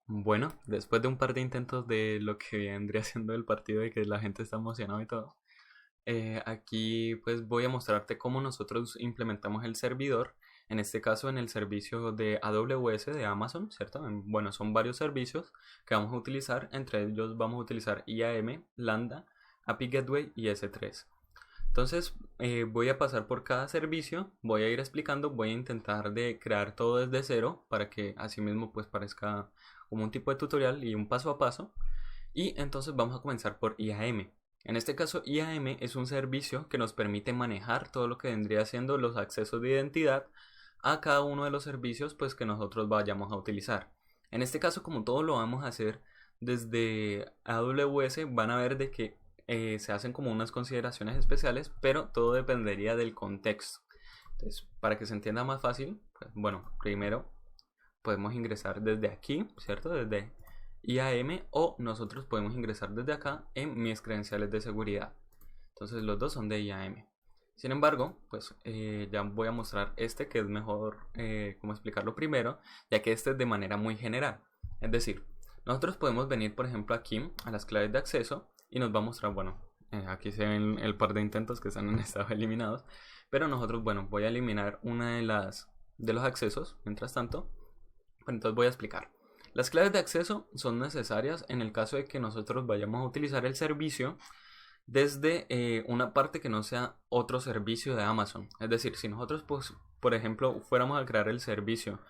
Bueno, después de un par de intentos de lo que vendría siendo el partido y que la gente está emocionada y todo, aquí pues voy a mostrarte cómo nosotros implementamos el servidor, en este caso en el servicio de AWS de Amazon, ¿cierto? Bueno, son varios servicios que vamos a utilizar, entre ellos vamos a utilizar IAM, Lambda, API Gateway y S3. Entonces voy a pasar por cada servicio, voy a ir explicando, voy a intentar de crear todo desde cero para que así mismo pues parezca como un tipo de tutorial y un paso a paso. Y entonces vamos a comenzar por IAM. En este caso IAM es un servicio que nos permite manejar todo lo que vendría siendo los accesos de identidad a cada uno de los servicios pues que nosotros vayamos a utilizar. En este caso, como todo lo vamos a hacer desde AWS, van a ver de que se hacen como unas consideraciones especiales, pero todo dependería del contexto. Entonces, para que se entienda más fácil, pues, bueno, primero podemos ingresar desde aquí, ¿cierto? Desde IAM, o nosotros podemos ingresar desde acá en mis credenciales de seguridad. Entonces los dos son de IAM. Sin embargo, pues ya voy a mostrar este que es mejor cómo explicarlo primero, ya que este es de manera muy general. Es decir, nosotros podemos venir, por ejemplo, aquí a las claves de acceso y nos va a mostrar, bueno, aquí se ven el par de intentos que están en estado eliminados, pero nosotros, bueno, voy a eliminar una de los accesos, mientras tanto, entonces voy a explicar. Las claves de acceso son necesarias en el caso de que nosotros vayamos a utilizar el servicio desde una parte que no sea otro servicio de Amazon. Es decir, si nosotros, pues, por ejemplo, fuéramos a crear el servicio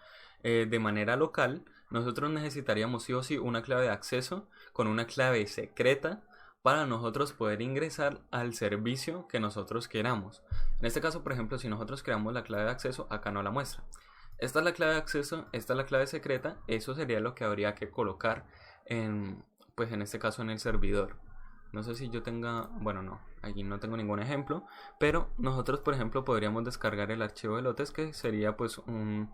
de manera local, nosotros necesitaríamos sí o sí una clave de acceso con una clave secreta para nosotros poder ingresar al servicio que nosotros queramos. En este caso, por ejemplo, si nosotros creamos la clave de acceso, acá no la muestra. Esta es la clave de acceso, esta es la clave secreta, eso sería lo que habría que colocar en, pues en este caso en el servidor. No sé si yo tenga, bueno, no, aquí no tengo ningún ejemplo, pero nosotros, por ejemplo, podríamos descargar el archivo de lotes, que sería pues un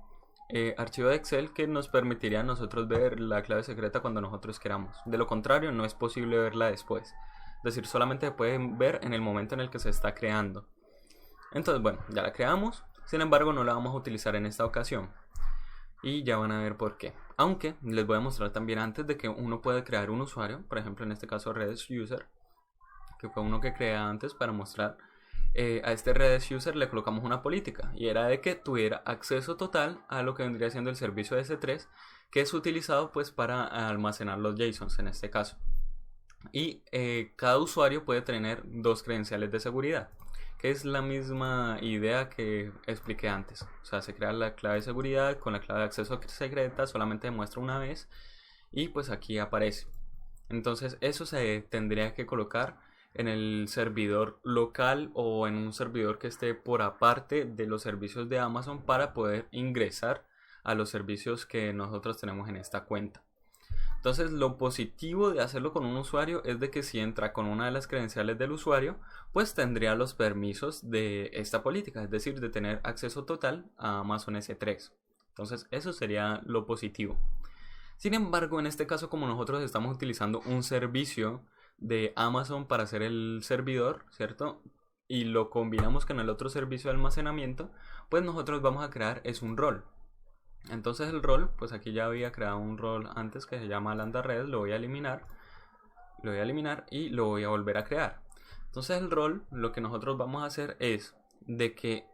archivo de Excel que nos permitiría a nosotros ver la clave secreta cuando nosotros queramos. De lo contrario, no es posible verla después. Es decir, solamente se puede ver en el momento en el que se está creando. Entonces, bueno, ya la creamos, sin embargo, no la vamos a utilizar en esta ocasión. Y ya van a ver por qué. Aunque les voy a mostrar también antes de que uno pueda crear un usuario, por ejemplo en este caso Redis User, que fue uno que creé antes para mostrar. A este Redis User le colocamos una política y era de que tuviera acceso total a lo que vendría siendo el servicio de S3, que es utilizado pues para almacenar los JSONs en este caso. Y cada usuario puede tener dos credenciales de seguridad, que es la misma idea que expliqué antes. O sea, se crea la clave de seguridad con la clave de acceso secreta, solamente demuestra una vez y pues aquí aparece. Entonces eso se tendría que colocar en el servidor local o en un servidor que esté por aparte de los servicios de Amazon para poder ingresar a los servicios que nosotros tenemos en esta cuenta. Entonces lo positivo de hacerlo con un usuario es de que si entra con una de las credenciales del usuario, pues tendría los permisos de esta política, es decir, de tener acceso total a Amazon S3. Entonces eso sería lo positivo. Sin embargo, en este caso, como nosotros estamos utilizando un servicio de Amazon para hacer el servidor, ¿cierto? Y lo combinamos con el otro servicio de almacenamiento, pues nosotros vamos a crear es un rol. Entonces el rol, pues aquí ya había creado un rol antes que se llama Lambda Red, lo voy a eliminar y lo voy a volver a crear. Entonces el rol, lo que nosotros vamos a hacer es de que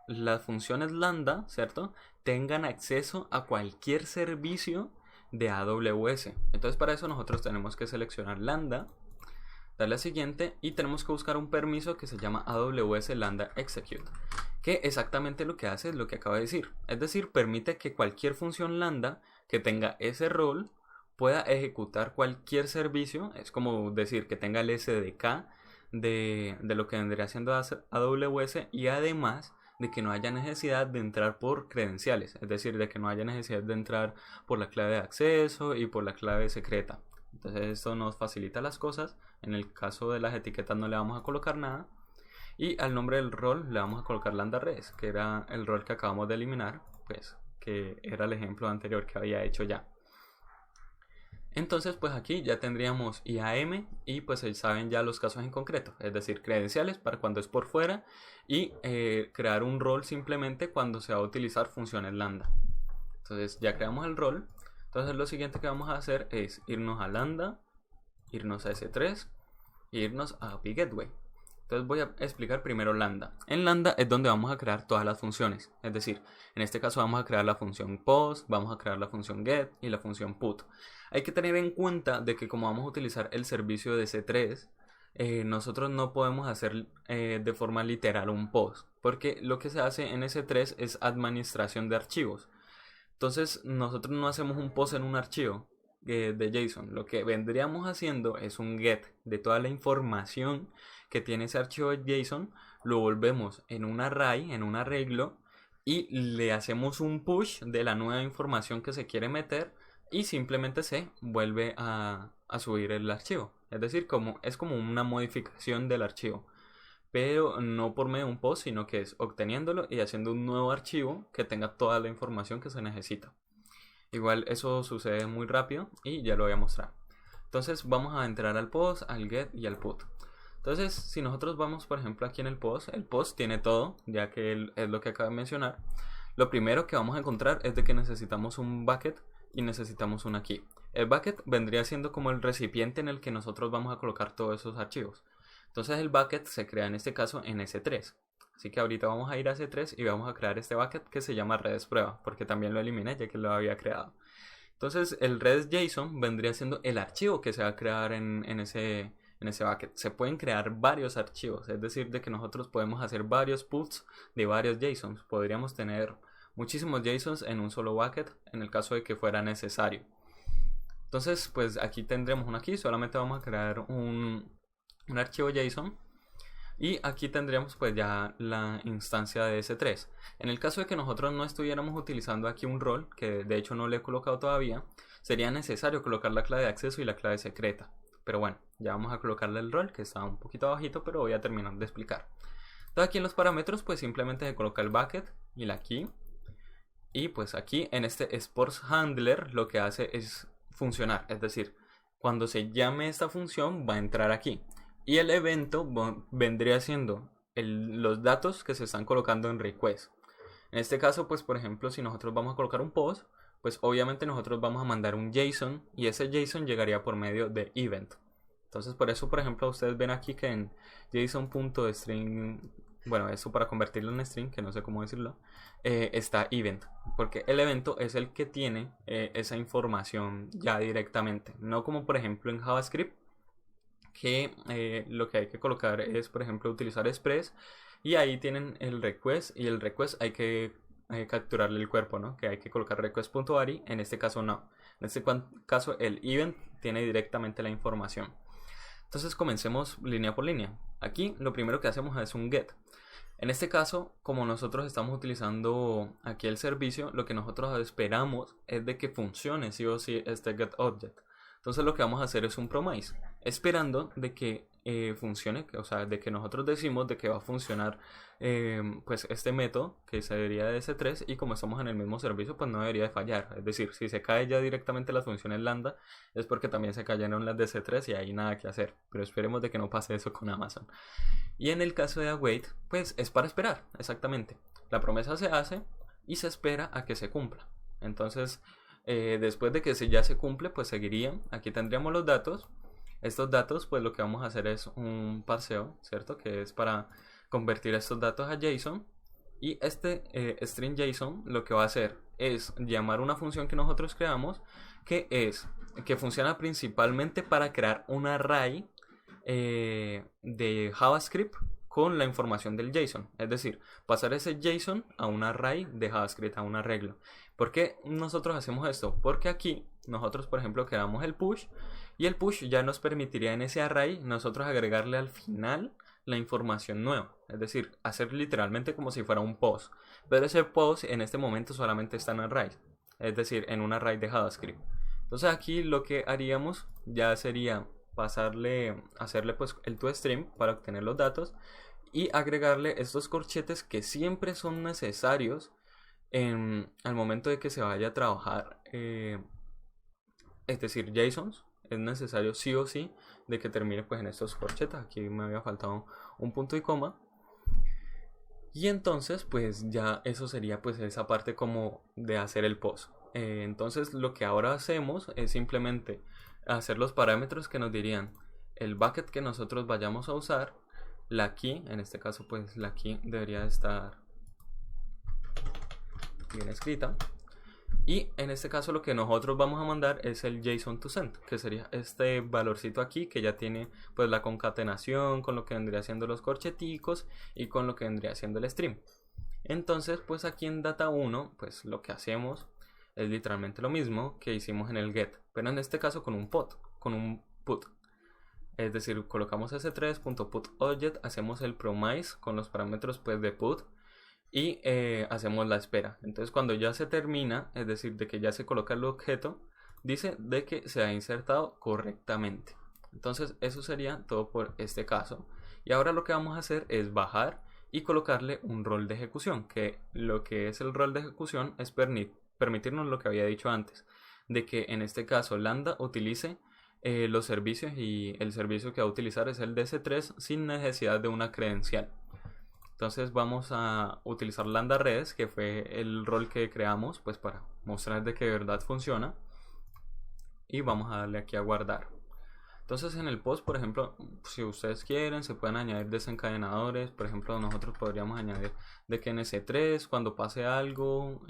las funciones lambda, ¿cierto? Tengan acceso a cualquier servicio de AWS. Entonces para eso nosotros tenemos que seleccionar lambda, darle a siguiente y tenemos que buscar un permiso que se llama AWS Lambda Execute, que exactamente lo que hace es lo que acabo de decir. Es decir, permite que cualquier función lambda que tenga ese rol pueda ejecutar cualquier servicio. Es como decir que tenga el SDK de lo que vendría siendo AWS y además de que no haya necesidad de entrar por credenciales, es decir, de que no haya necesidad de entrar por la clave de acceso y por la clave secreta. Entonces esto nos facilita las cosas. En el caso de las etiquetas no le vamos a colocar nada. Y al nombre del rol le vamos a colocar lambda res, que era el rol que acabamos de eliminar, pues que era el ejemplo anterior que había hecho ya. Entonces pues aquí ya tendríamos IAM y pues ahí saben ya los casos en concreto, es decir, credenciales para cuando es por fuera y crear un rol simplemente cuando se va a utilizar funciones lambda. Entonces ya creamos el rol. Entonces lo siguiente que vamos a hacer es irnos a Lambda, irnos a S3 e irnos a API Gateway. Entonces voy a explicar primero Lambda. En Lambda es donde vamos a crear todas las funciones. Es decir, en este caso vamos a crear la función post, vamos a crear la función get y la función put. Hay que tener en cuenta de que como vamos a utilizar el servicio de S3, nosotros no podemos hacer de forma literal un post. Porque lo que se hace en S3 es administración de archivos. Entonces nosotros no hacemos un post en un archivo de JSON. Lo que vendríamos haciendo es un get de toda la información que tiene ese archivo de JSON, lo volvemos en un array, en un arreglo, y le hacemos un push de la nueva información que se quiere meter y simplemente se vuelve a subir el archivo. Es decir, es como una modificación del archivo, pero no por medio de un post, sino que es obteniéndolo y haciendo un nuevo archivo que tenga toda la información que se necesita. Igual eso sucede muy rápido y ya lo voy a mostrar. Entonces vamos a entrar al post, al get y al put. Entonces, si nosotros vamos, por ejemplo, aquí en el post tiene todo, ya que es lo que acabo de mencionar. Lo primero que vamos a encontrar es de que necesitamos un bucket y necesitamos una key. El bucket vendría siendo como el recipiente en el que nosotros vamos a colocar todos esos archivos. Entonces el bucket se crea en este caso en S3. Así que ahorita vamos a ir a S3 y vamos a crear este bucket que se llama redes prueba, porque también lo eliminé ya que lo había creado. Entonces el redes.json vendría siendo el archivo que se va a crear en ese bucket. Se pueden crear varios archivos, es decir, de que nosotros podemos hacer varios puts de varios JSONs. Podríamos tener muchísimos JSONs en un solo bucket en el caso de que fuera necesario. Entonces, pues aquí tendremos una key, solamente vamos a crear un archivo JSON. Y aquí tendríamos pues ya la instancia de S3. En el caso de que nosotros no estuviéramos utilizando aquí un rol, que de hecho no le he colocado todavía, sería necesario colocar la clave de acceso y la clave secreta. Pero bueno, ya vamos a colocarle el rol, que está un poquito abajito, pero voy a terminar de explicar. Entonces aquí en los parámetros pues simplemente se coloca el bucket y la key. Y pues aquí en este sports handler lo que hace es funcionar, es decir, cuando se llame esta función va a entrar aquí. Y el evento vendría siendo los datos que se están colocando en request. En este caso, pues por ejemplo, si nosotros vamos a colocar un post, pues obviamente nosotros vamos a mandar un JSON y ese JSON llegaría por medio de event. Entonces por eso, por ejemplo, ustedes ven aquí que en JSON.string, bueno, eso para convertirlo en string, que no sé cómo decirlo, está event, porque el evento es el que tiene esa información ya directamente, no como por ejemplo en JavaScript, que lo que hay que colocar es, por ejemplo, utilizar express y ahí tienen el request y el request hay que capturarle el cuerpo, ¿no? Que hay que colocar request.ari, en este caso no. En este caso el event tiene directamente la información. Entonces comencemos línea por línea. Aquí lo primero que hacemos es un get. En este caso, como nosotros estamos utilizando aquí el servicio, lo que nosotros esperamos es de que funcione sí o sí este get object. Entonces lo que vamos a hacer es un promise, esperando de que funcione, o sea, de que nosotros decimos de que va a funcionar pues este método que sería de S3 y como estamos en el mismo servicio pues no debería de fallar. Es decir, si se cae ya directamente las funciones lambda es porque también se cayeron las de S3 y hay nada que hacer. Pero esperemos de que no pase eso con Amazon. Y en el caso de await pues es para esperar, exactamente. La promesa se hace y se espera a que se cumpla. Entonces después de que ya se cumple pues seguirían, aquí tendríamos los datos. Estos datos pues lo que vamos a hacer es un parseo, ¿cierto? Que es para convertir estos datos a JSON. Y este string JSON lo que va a hacer es llamar una función que nosotros creamos, que funciona principalmente para crear un array de JavaScript con la información del JSON, es decir, pasar ese JSON a un array de JavaScript, a un arreglo. ¿Por qué nosotros hacemos esto? Porque aquí nosotros, por ejemplo, creamos el push y el push ya nos permitiría en ese array nosotros agregarle al final la información nueva, es decir, hacer literalmente como si fuera un post, pero ese post en este momento solamente está en array, es decir, en un array de JavaScript. Entonces aquí lo que haríamos ya sería hacerle pues el toString para obtener los datos y agregarle estos corchetes que siempre son necesarios al momento de que se vaya a trabajar, es decir, JSONs. Es necesario sí o sí de que termine pues en estos corchetas. Aquí me había faltado un punto y coma. Y entonces pues ya eso sería pues esa parte como de hacer el post. Entonces lo que ahora hacemos es simplemente hacer los parámetros que nos dirían el bucket que nosotros vayamos a usar, la key, en este caso pues la key debería estar bien escrita, y en este caso lo que nosotros vamos a mandar es el JSON to send, que sería este valorcito aquí que ya tiene pues la concatenación con lo que vendría siendo los corcheticos y con lo que vendría siendo el stream. Entonces pues aquí en data 1 pues lo que hacemos es literalmente lo mismo que hicimos en el get, pero en este caso con un put. Es decir, colocamos s3.putObject, hacemos el promise con los parámetros pues de put y hacemos la espera. Entonces cuando ya se termina, es decir, de que ya se coloca el objeto, dice de que se ha insertado correctamente. Entonces eso sería todo por este caso. Y ahora lo que vamos a hacer es bajar y colocarle un rol de ejecución, que lo que es el rol de ejecución es permitirnos lo que había dicho antes, de que en este caso Lambda utilice los servicios, y el servicio que va a utilizar es el DS3 sin necesidad de una credencial. Entonces vamos a utilizar Lambda Redes, que fue el rol que creamos pues para mostrar de que de verdad funciona, y vamos a darle aquí a guardar. Entonces en el post, por ejemplo, si ustedes quieren, se pueden añadir desencadenadores. Por ejemplo, nosotros podríamos añadir de que en S3 cuando pase algo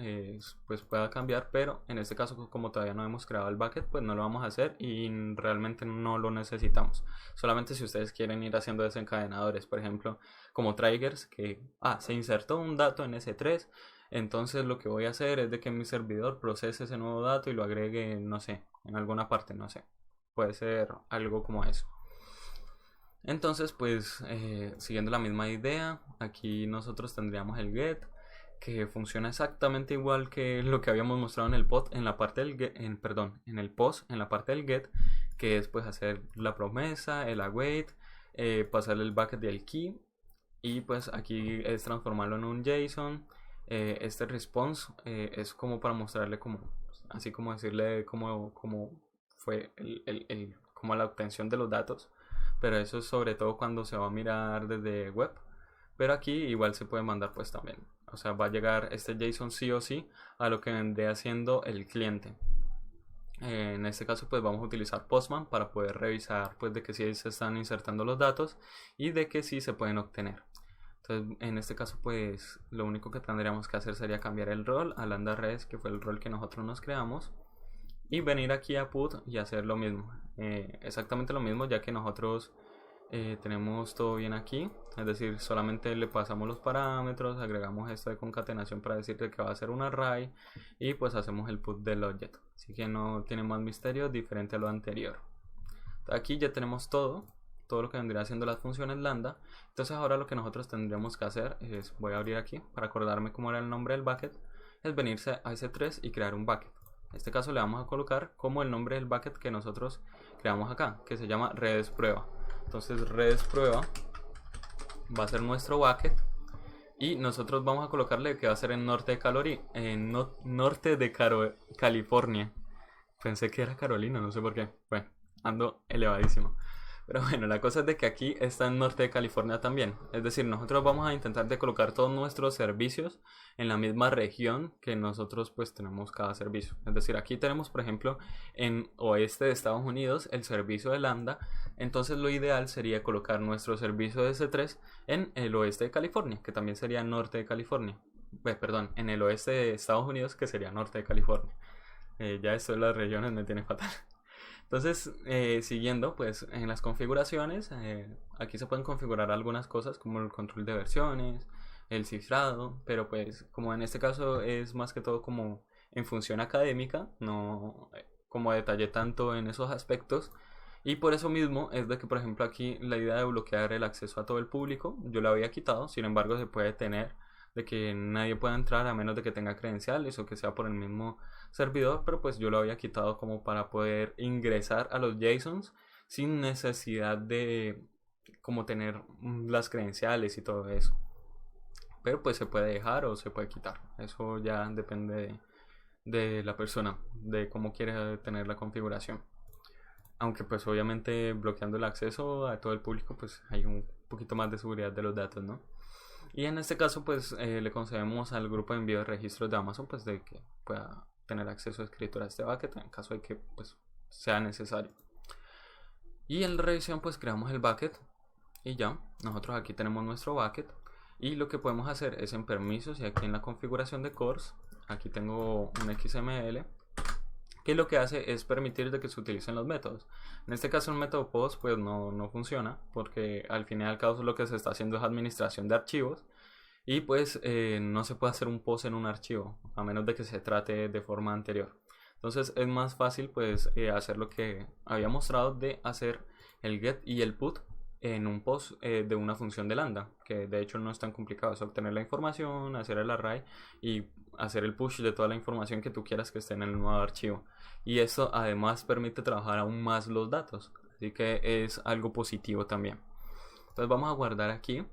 pues pueda cambiar, pero en este caso como todavía no hemos creado el bucket, pues no lo vamos a hacer y realmente no lo necesitamos. Solamente si ustedes quieren ir haciendo desencadenadores, por ejemplo, como triggers, que se insertó un dato en S3, entonces lo que voy a hacer es de que mi servidor procese ese nuevo dato y lo agregue, no sé, en alguna parte, no sé. Puede ser algo como eso. Entonces pues siguiendo la misma idea, aquí nosotros tendríamos el get, que funciona exactamente igual que lo que habíamos mostrado en el post, en la parte del get, en el post, en la parte del get, que es pues hacer la promesa, el await, pasarle el bucket del key, y pues aquí es transformarlo en un JSON. Este response es como para mostrarle como, así como decirle como fue como la obtención de los datos, pero eso es sobre todo cuando se va a mirar desde web, pero aquí igual se puede mandar pues también, o sea, va a llegar este JSON sí o sí a lo que vendría haciendo el cliente. En este caso pues vamos a utilizar Postman para poder revisar pues de que sí se están insertando los datos y de que sí se pueden obtener. Entonces en este caso pues lo único que tendríamos que hacer sería cambiar el rol a Lambda Redes, que fue el rol que nosotros nos creamos, y venir aquí a put y hacer lo mismo, exactamente lo mismo, ya que nosotros tenemos todo bien aquí, es decir, solamente le pasamos los parámetros, agregamos esto de concatenación para decirle que va a ser un array, y pues hacemos el put del objeto, así que no tiene más misterio diferente a lo anterior. Aquí ya tenemos todo lo que vendría haciendo las funciones lambda. Entonces ahora lo que nosotros tendríamos que hacer es, voy a abrir aquí para acordarme cómo era el nombre del bucket, es venirse a S3 y crear un bucket. En este caso le vamos a colocar como el nombre del bucket que nosotros creamos acá, que se llama redes prueba. Entonces redes prueba va a ser nuestro bucket, y nosotros vamos a colocarle que va a ser en norte de California. Pensé que era Carolina, no sé por qué. Bueno, ando elevadísimo. Pero bueno, la cosa es de que aquí está en norte de California también. Es decir, nosotros vamos a intentar de colocar todos nuestros servicios en la misma región que nosotros pues tenemos cada servicio. Es decir, aquí tenemos por ejemplo en oeste de Estados Unidos el servicio de Lambda. Entonces lo ideal sería colocar nuestro servicio de S3 en el oeste de California, que también sería norte de California. Perdón, en el oeste de Estados Unidos, que sería norte de California. Ya esto de las regiones me tiene fatal. Entonces, siguiendo, pues en las configuraciones, aquí se pueden configurar algunas cosas como el control de versiones, el cifrado, pero pues como en este caso es más que todo como en función académica, no como detalle tanto en esos aspectos, y por eso mismo es de que por ejemplo aquí la idea de bloquear el acceso a todo el público, yo la había quitado, sin embargo se puede tener de que nadie pueda entrar a menos de que tenga credenciales o que sea por el mismo servidor, pero pues yo lo había quitado como para poder ingresar a los JSONs sin necesidad de como tener las credenciales y todo eso. Pero pues se puede dejar o se puede quitar, eso ya depende de la persona, de cómo quiere tener la configuración. Aunque pues obviamente bloqueando el acceso a todo el público pues hay un poquito más de seguridad de los datos, ¿no? Y en este caso pues le concedemos al grupo de envío de registros de Amazon pues de que pueda tener acceso a escritura a este bucket en caso de que pues sea necesario. Y en la revisión pues creamos el bucket y ya, nosotros aquí tenemos nuestro bucket. Y lo que podemos hacer es en permisos y aquí en la configuración de cores, aquí tengo un XML que lo que hace es permitir de que se utilicen los métodos. En este caso el método post pues no funciona porque al fin y al cabo lo que se está haciendo es administración de archivos y pues no se puede hacer un post en un archivo a menos de que se trate de forma anterior. Entonces es más fácil pues hacer lo que había mostrado de hacer el get y el put en un post de una función de lambda, que de hecho no es tan complicado, es obtener la información, hacer el array y hacer el push de toda la información que tú quieras que esté en el nuevo archivo. Y eso además permite trabajar aún más los datos, así que es algo positivo también. Entonces vamos a guardar aquí.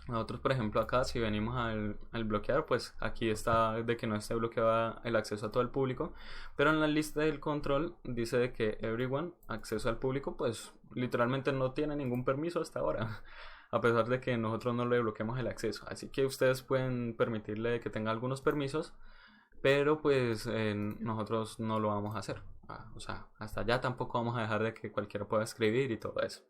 Nosotros por ejemplo acá si venimos al bloquear, pues aquí está de que no esté bloqueado el acceso a todo el público, pero en la lista del control dice de que everyone, acceso al público, pues literalmente no tiene ningún permiso hasta ahora, a pesar de que nosotros no le bloqueemos el acceso. Así que ustedes pueden permitirle que tenga algunos permisos, pero pues nosotros no lo vamos a hacer. O sea, hasta allá tampoco vamos a dejar de que cualquiera pueda escribir y todo eso.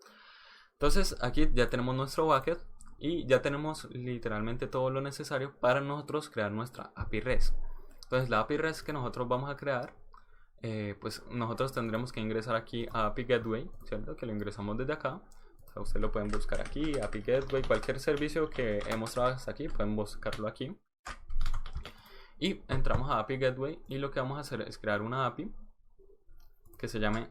Entonces aquí ya tenemos nuestro bucket y ya tenemos literalmente todo lo necesario para nosotros crear nuestra API REST. Entonces la API REST que nosotros vamos a crear, pues nosotros tendremos que ingresar aquí a API Gateway, ¿cierto? Que lo ingresamos desde acá. O sea, ustedes lo pueden buscar aquí, API Gateway, cualquier servicio que hemos trabajado hasta aquí, pueden buscarlo aquí. Y entramos a API Gateway y lo que vamos a hacer es crear una API que se llame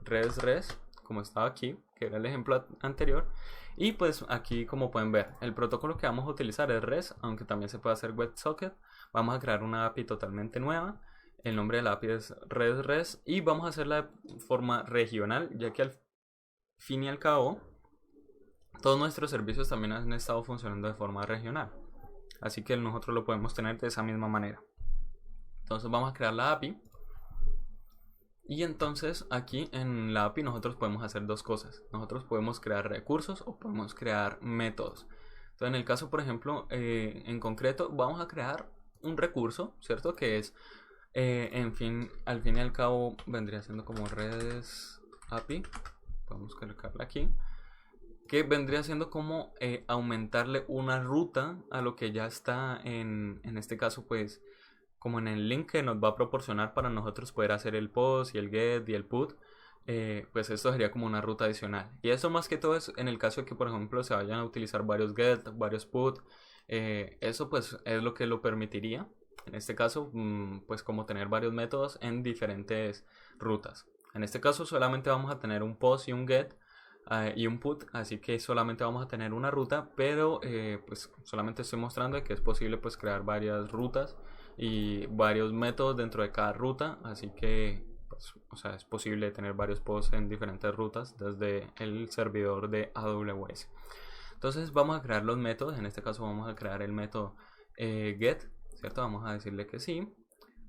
REST, como estaba aquí, que era el ejemplo anterior. Y pues aquí como pueden ver, el protocolo que vamos a utilizar es REST, aunque también se puede hacer WebSocket. Vamos a crear una API totalmente nueva. El nombre de la API es REST y vamos a hacerla de forma regional, ya que al fin y al cabo todos nuestros servicios también han estado funcionando de forma regional. Así que nosotros lo podemos tener de esa misma manera. Entonces vamos a crear la API. Y entonces aquí en la API nosotros podemos hacer dos cosas. Nosotros podemos crear recursos o podemos crear métodos. Entonces en el caso por ejemplo en concreto vamos a crear un recurso, ¿cierto? Que es al fin y al cabo vendría siendo como REST API. Podemos colocarla aquí. Que vendría siendo como aumentarle una ruta a lo que ya está en este caso pues como en el link que nos va a proporcionar para nosotros poder hacer el post y el get y el put, pues esto sería como una ruta adicional. Y eso más que todo es en el caso de que por ejemplo se vayan a utilizar varios get, varios put, eso pues es lo que lo permitiría. En este caso pues como tener varios métodos en diferentes rutas. En este caso solamente vamos a tener un post y un get y un put, así que solamente vamos a tener una ruta, pero pues solamente estoy mostrando que es posible pues crear varias rutas y varios métodos dentro de cada ruta, así que pues, o sea, es posible tener varios posts en diferentes rutas desde el servidor de AWS. Entonces vamos a crear los métodos, en este caso vamos a crear el método get, ¿cierto? Vamos a decirle que sí,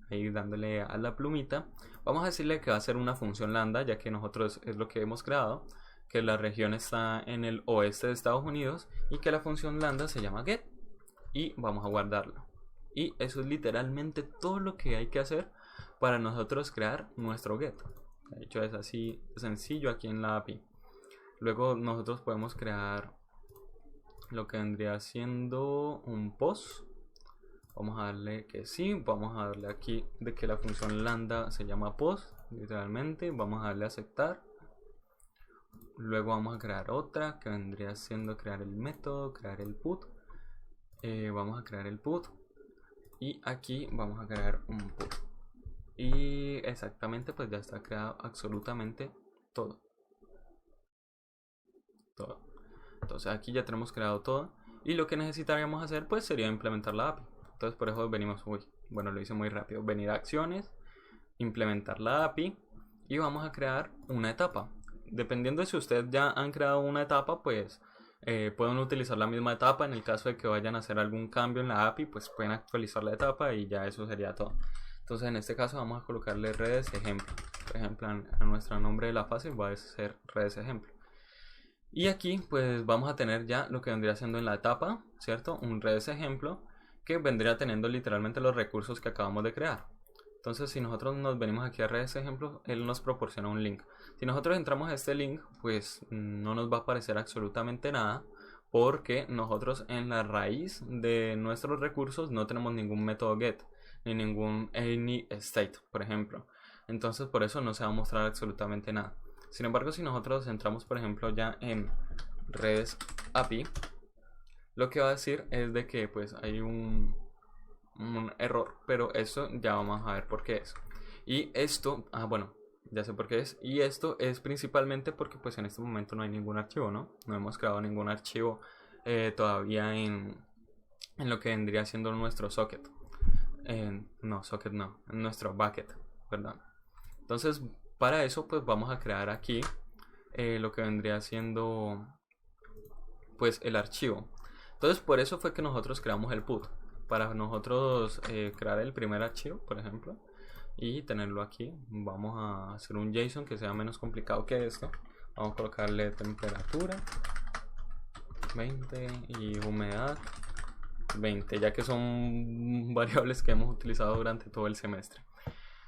ahí dándole a la plumita. Vamos a decirle que va a ser una función lambda, ya que nosotros es lo que hemos creado, que la región está en el oeste de Estados Unidos y que la función lambda se llama get, y vamos a guardarlo. Y eso es literalmente todo lo que hay que hacer para nosotros crear nuestro get. De hecho es así sencillo aquí en la API. Luego nosotros podemos crear lo que vendría siendo un post. Vamos a darle que sí. Vamos a darle aquí de que la función lambda se llama post. Literalmente. Vamos a darle a aceptar. Luego vamos a crear otra que vendría siendo crear el método, crear el put. Vamos a crear el put. Y aquí vamos a crear un put. Y exactamente pues ya está creado absolutamente todo. Entonces aquí ya tenemos creado todo. Y lo que necesitaríamos hacer pues sería implementar la API. Entonces por eso venimos, bueno lo hice muy rápido. Venir a acciones, implementar la API y vamos a crear una etapa. Dependiendo de si ustedes ya han creado una etapa pues pueden utilizar la misma etapa. En el caso de que vayan a hacer algún cambio en la API pues pueden actualizar la etapa y ya eso sería todo. Entonces en este caso vamos a colocarle redes ejemplo. Por ejemplo a nuestro nombre de la fase va a ser redes ejemplo. Y aquí pues vamos a tener ya lo que vendría siendo en la etapa, ¿cierto? Un redes ejemplo que vendría teniendo literalmente los recursos que acabamos de crear. Entonces, si nosotros nos venimos aquí a redes ejemplos, él nos proporciona un link. Si nosotros entramos a este link, pues no nos va a aparecer absolutamente nada, porque nosotros en la raíz de nuestros recursos no tenemos ningún método get, ni ningún any state, por ejemplo. Entonces, por eso no se va a mostrar absolutamente nada. Sin embargo, si nosotros entramos, por ejemplo, ya en redes API, lo que va a decir es de que pues hay un error, pero eso ya vamos a ver por qué es. Y esto, bueno, ya sé por qué es. Y esto es principalmente porque pues en este momento no hay ningún archivo, ¿no? No hemos creado ningún archivo todavía en lo que vendría siendo nuestro socket. No, socket no, en nuestro bucket, perdón. Entonces, para eso pues vamos a crear aquí lo que vendría siendo pues el archivo. Entonces, por eso fue que nosotros creamos el put. Para nosotros crear el primer archivo, por ejemplo, y tenerlo aquí, vamos a hacer un JSON que sea menos complicado que esto. Vamos a colocarle temperatura 20 y humedad 20, ya que son variables que hemos utilizado durante todo el semestre.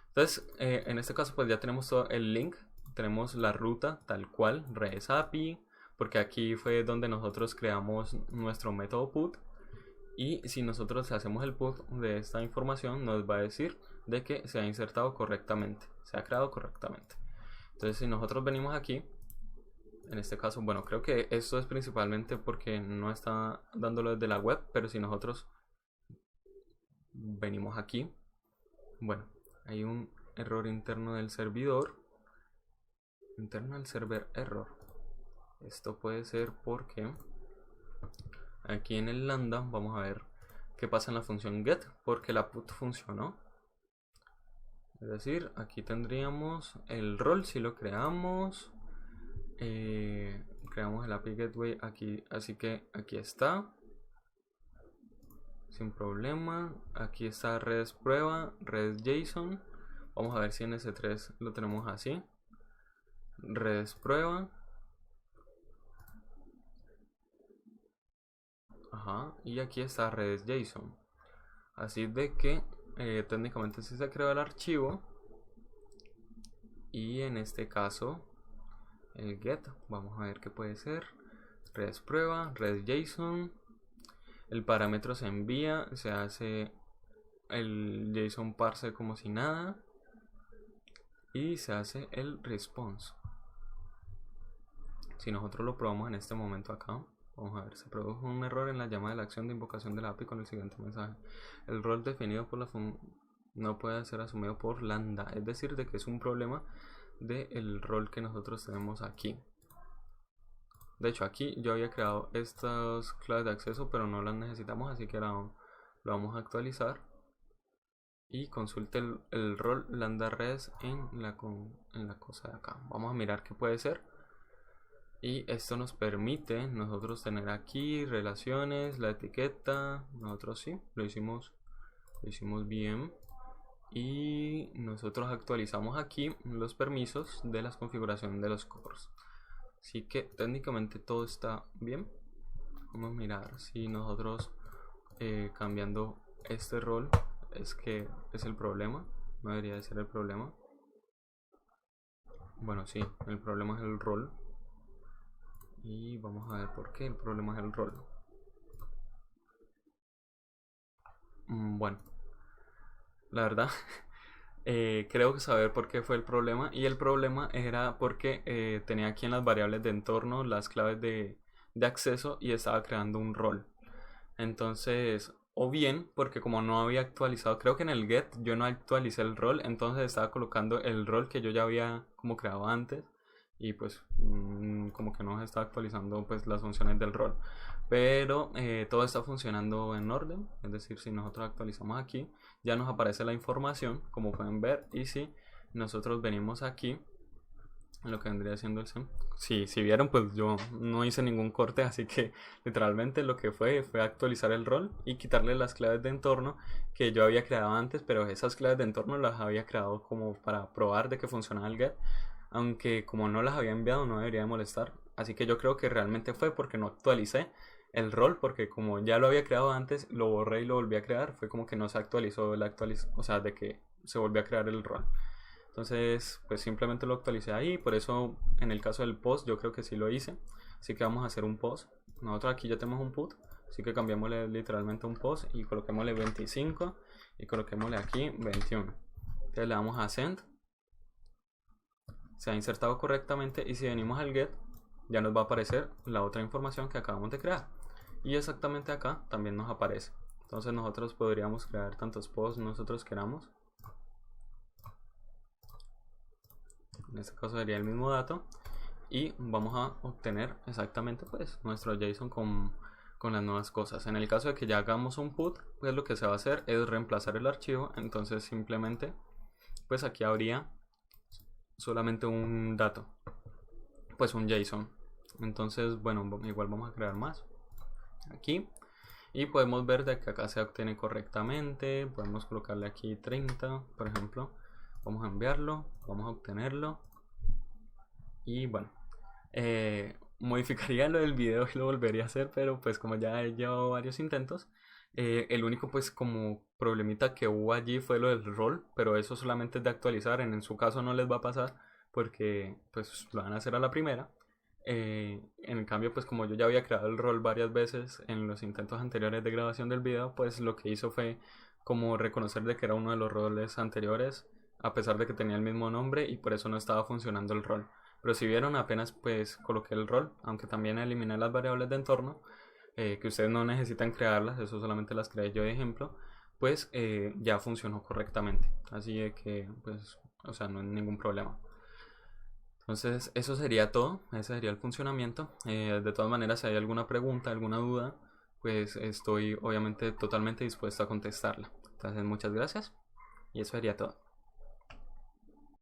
Entonces, en este caso, pues ya tenemos todo el link, tenemos la ruta tal cual, REST API, porque aquí fue donde nosotros creamos nuestro método put. Y si nosotros hacemos el put de esta información, nos va a decir de que se ha insertado correctamente, se ha creado correctamente. Entonces, si nosotros venimos aquí, en este caso, bueno, creo que esto es principalmente porque no está dándolo desde la web, pero si nosotros venimos aquí, bueno, hay un error interno del servidor, interno del server error. Esto puede ser porque aquí en el lambda vamos a ver qué pasa en la función get, porque la put funcionó. Es decir, aquí tendríamos el rol si lo creamos. Creamos el API Gateway aquí, así que aquí está sin problema. Aquí está redes prueba, redes JSON. Vamos a ver si en S3 lo tenemos así, redes prueba. Y aquí está redes JSON. Así de que técnicamente sí se creó el archivo. Y en este caso el get, vamos a ver qué puede ser. Redes prueba, redes JSON. El parámetro se envía, se hace el JSON parse como si nada. Y se hace el response. Si nosotros lo probamos en este momento acá, vamos a ver, se produjo un error en la llamada de la acción de invocación de la API con el siguiente mensaje. El rol definido por la no puede ser asumido por lambda, es decir, de que es un problema del rol que nosotros tenemos aquí. De hecho, aquí yo había creado estas claves de acceso, pero no las necesitamos, así que ahora lo vamos a actualizar. Y consulte el rol lambda res en la cosa de acá. Vamos a mirar qué puede ser. Y esto nos permite nosotros tener aquí relaciones, la etiqueta. Nosotros sí, lo hicimos bien. Y nosotros actualizamos aquí los permisos de las configuraciones de los cores. Así que técnicamente todo está bien. Vamos a mirar si nosotros cambiando este rol es que es el problema. No debería de ser el problema. Bueno, sí, el problema es el rol. Y vamos a ver por qué el problema es el rol. Bueno, la verdad creo que saber por qué fue el problema. Y el problema era porque tenía aquí en las variables de entorno las claves de acceso y estaba creando un rol. Entonces, o bien porque como no había actualizado, creo que en el get yo no actualicé el rol, entonces estaba colocando el rol que yo ya había como creado antes. Y pues como que no se está actualizando pues las funciones del rol, pero todo está funcionando en orden. Es decir, si nosotros actualizamos aquí ya nos aparece la información como pueden ver. Y si nosotros venimos aquí en lo que vendría siendo el SEM, si vieron, pues yo no hice ningún corte, así que literalmente lo que fue actualizar el rol y quitarle las claves de entorno que yo había creado antes, pero esas claves de entorno las había creado como para probar de que funcionaba el get, aunque como no las había enviado no debería de molestar. Así que yo creo que realmente fue porque no actualicé el rol, porque como ya lo había creado antes, lo borré y lo volví a crear. Fue como que no se actualizó o sea, de que se volvió a crear el rol. Entonces, pues simplemente lo actualicé ahí. Por eso, en el caso del post, yo creo que sí lo hice. Así que vamos a hacer un post. Nosotros aquí ya tenemos un put. Así que cambiémosle literalmente un post y coloquémosle 25 y coloquémosle aquí 21. Entonces le damos a send. Se ha insertado correctamente y si venimos al get, ya nos va a aparecer la otra información que acabamos de crear. Y exactamente acá también nos aparece. Entonces nosotros podríamos crear tantos posts nosotros queramos. En este caso sería el mismo dato y vamos a obtener exactamente pues nuestro JSON con las nuevas cosas. En el caso de que ya hagamos un put, pues lo que se va a hacer es reemplazar el archivo. Entonces simplemente pues aquí habría solamente un dato, pues un JSON. Entonces bueno, igual vamos a crear más aquí y podemos ver de que acá se obtiene correctamente. Podemos colocarle aquí 30 por ejemplo. Vamos a enviarlo, vamos a obtenerlo y bueno, modificaría lo del video y lo volvería a hacer, pero pues como ya he llevado varios intentos, el único pues como problemita que hubo allí fue lo del rol, pero eso solamente es de actualizar. En su caso no les va a pasar porque pues lo van a hacer a la primera. En cambio pues como yo ya había creado el rol varias veces en los intentos anteriores de grabación del video, pues lo que hizo fue como reconocer de que era uno de los roles anteriores a pesar de que tenía el mismo nombre y por eso no estaba funcionando el rol. Pero si vieron, apenas pues coloqué el rol, aunque también eliminé las variables de entorno, que ustedes no necesitan crearlas, eso solamente las creé yo de ejemplo, pues ya funcionó correctamente. Así de que pues, o sea, no hay ningún problema. Entonces eso sería todo, ese sería el funcionamiento. De todas maneras, si hay alguna pregunta, alguna duda, pues estoy obviamente totalmente dispuesto a contestarla. Entonces muchas gracias y eso sería todo.